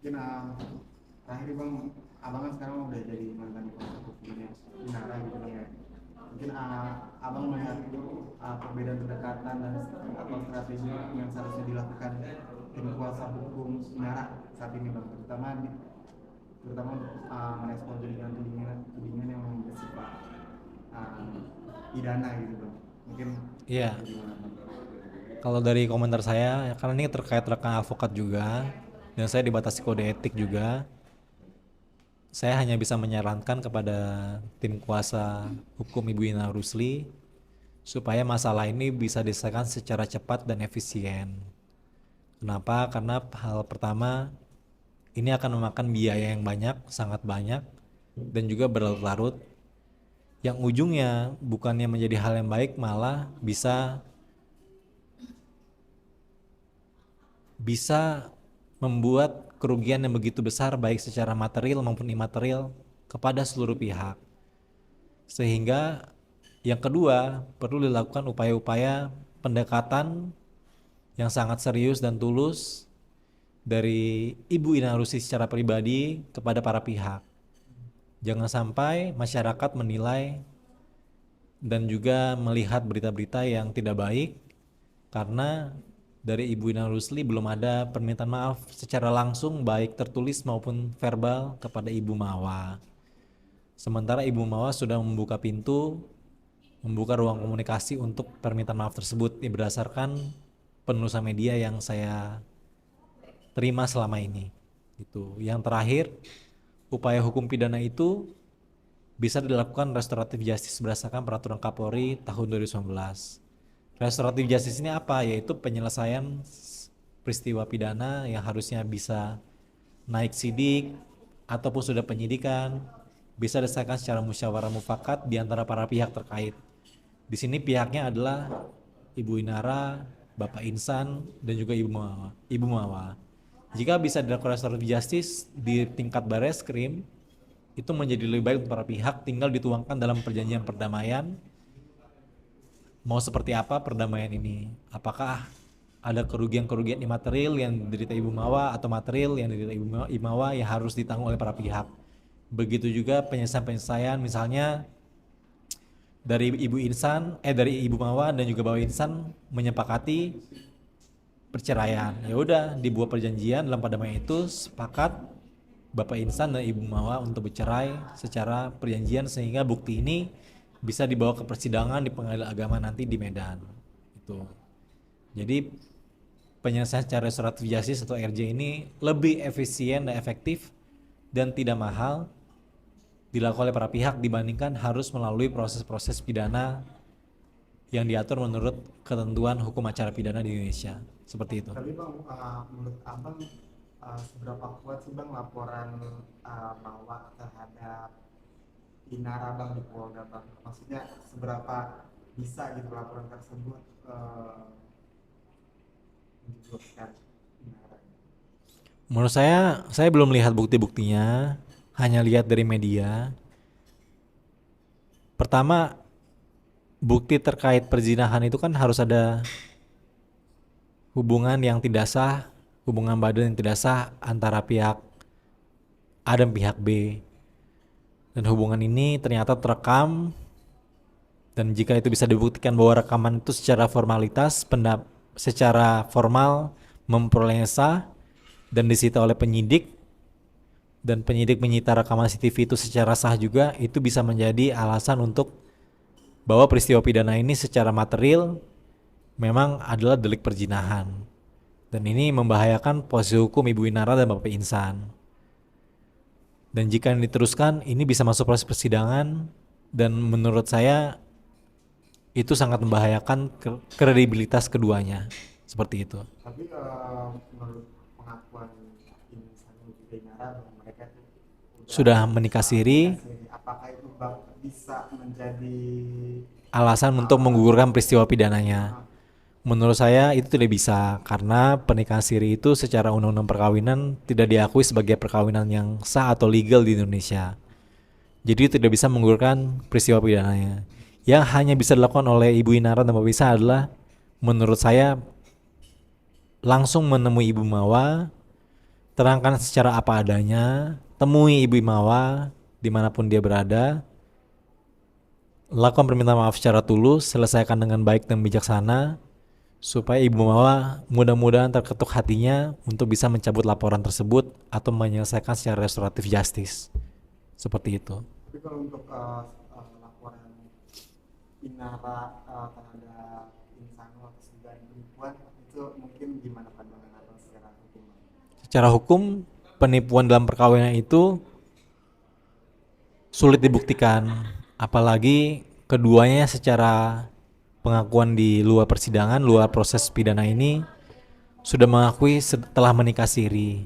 Mungkin terakhir bang, abang kan sekarang udah jadi mantan kuasa hukumnya Inara gitu bang ya. Mungkin abang melihat perbedaan pendekatan dan atau strategi yang seharusnya dilakukan tim kuasa hukum Inara saat ini bang, terutama untuk merespon tudingan yang bersifat uh, pidana gitu bang. Mungkin Iya, bagaimana bang? kalau dari komentar saya, ya, karena ini terkait rekan advokat juga, dan saya dibatasi kode etik juga, saya hanya bisa menyarankan kepada tim kuasa hukum Ibu Ina Rusli supaya masalah ini bisa diselesaikan secara cepat dan efisien. Kenapa? Karena hal pertama, ini akan memakan biaya yang banyak, sangat banyak, dan juga berlarut-larut, yang ujungnya bukannya menjadi hal yang baik, malah bisa bisa membuat kerugian yang begitu besar baik secara material maupun imaterial kepada seluruh pihak. Sehingga yang kedua, perlu dilakukan upaya-upaya pendekatan yang sangat serius dan tulus dari Ibu Ina Rusi secara pribadi kepada para pihak. Jangan sampai masyarakat menilai dan juga melihat berita-berita yang tidak baik karena dari Ibu Ina Rusli belum ada permintaan maaf secara langsung baik tertulis maupun verbal kepada Ibu Mawa. Sementara Ibu Mawa sudah membuka pintu, membuka ruang komunikasi untuk permintaan maaf tersebut berdasarkan penelusuran media yang saya terima selama ini. Itu. Yang terakhir, upaya hukum pidana itu bisa dilakukan restoratif justice berdasarkan peraturan Kapolri tahun 2019. Restoratif justice ini apa? Yaitu penyelesaian peristiwa pidana yang harusnya bisa naik sidik ataupun sudah penyidikan bisa diselesaikan secara musyawarah mufakat di antara para pihak terkait. Di sini pihaknya adalah Ibu Inara, Bapak Insan, dan juga Ibu Mawa. Ibu Mawa. Jika bisa dilakukan restoratif justice di tingkat Bareskrim, itu menjadi lebih baik untuk para pihak, tinggal dituangkan dalam perjanjian perdamaian mau seperti apa perdamaian ini. Apakah ada kerugian-kerugian imaterial yang diderita Ibu Mawa atau material yang diderita Ibu Mawa yang harus ditanggung oleh para pihak. Begitu juga penyelesaian-penyelesaian misalnya dari Ibu Mawa dan juga Bapak Insan menyepakati perceraian. Ya udah dibuat perjanjian dalam perdamaian itu sepakat Bapak Insan dan Ibu Mawa untuk bercerai secara perjanjian sehingga bukti ini bisa dibawa ke persidangan di pengadilan agama nanti di Medan. Itu. Jadi penyelesaian secara restoratif justice atau RJ ini lebih efisien dan efektif dan tidak mahal dilakukan oleh para pihak dibandingkan harus melalui proses-proses pidana yang diatur menurut ketentuan hukum acara pidana di Indonesia. Seperti itu. Tapi bang, menurut abang seberapa kuat sih bang laporan Mawa terhadap Inara bang di Polda bang? Maksudnya seberapa bisa gitu laporan tersebut menjatuhkan Inara? Menurut saya belum lihat bukti-buktinya, hanya lihat dari media. Pertama, bukti terkait perzinahan itu kan harus ada hubungan yang tidak sah, hubungan badan yang tidak sah antara pihak A dan pihak B. Dan hubungan ini ternyata terekam dan jika itu bisa dibuktikan bahwa rekaman itu secara formal memperoleh sah dan disita oleh penyidik dan penyidik menyita rekaman CCTV itu secara sah juga, itu bisa menjadi alasan untuk bahwa peristiwa pidana ini secara material memang adalah delik perzinahan. Dan ini membahayakan posisi hukum Ibu Inara dan Bapak Insan. Dan jika ini diteruskan, ini bisa masuk proses persidangan dan menurut saya itu sangat membahayakan kredibilitas keduanya. Seperti itu. Tapi menurut pengakuan ini saya juga Inara bahwa mereka itu udah Sudah menikah menikah siri, sendiri. Apakah itu bang bisa menjadi alasan untuk alasan menggugurkan peristiwa pidananya. uh, Menurut saya itu tidak bisa karena pernikahan siri itu secara undang-undang perkawinan tidak diakui sebagai perkawinan yang sah atau legal di Indonesia. Jadi tidak bisa menggugurkan peristiwa pidananya. Yang hanya bisa dilakukan oleh Ibu Inara dan Bapak Isa adalah menurut saya langsung menemui Ibu Mawa terangkan secara apa adanya, temui Ibu Imawa dimanapun dia berada, lakukan permintaan maaf secara tulus, selesaikan dengan baik dan bijaksana, supaya Ibu Imawa mudah-mudahan terketuk hatinya untuk bisa mencabut laporan tersebut atau menyelesaikan secara restoratif justice. Seperti itu. Tapi kalau untuk laporan Inara terhadap Insano atau dugaan penipuan itu mungkin gimana pandangan abang secara hukum? Secara hukum, penipuan dalam perkawinan itu sulit dibuktikan, apalagi keduanya secara pengakuan di luar persidangan, luar proses pidana ini sudah mengakui setelah menikah siri.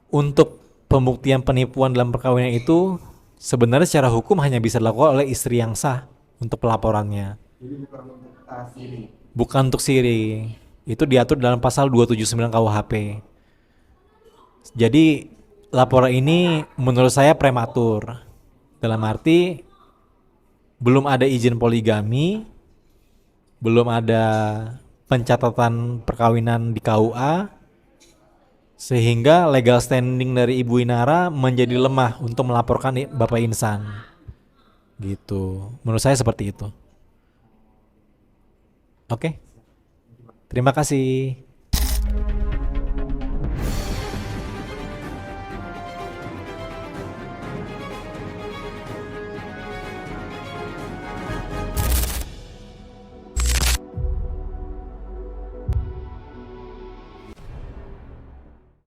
Untuk pembuktian penipuan dalam perkawinan itu sebenarnya secara hukum hanya bisa dilakukan oleh istri yang sah untuk pelaporannya, Jadi bukan untuk siri. bukan untuk siri. Itu diatur dalam pasal 279 KUHP. Jadi laporan ini menurut saya prematur. Dalam arti belum ada izin poligami, belum ada pencatatan perkawinan di KUA, sehingga legal standing dari Ibu Inara menjadi lemah untuk melaporkan Bapak Insan. Gitu. Menurut saya seperti itu. Oke. Terima kasih.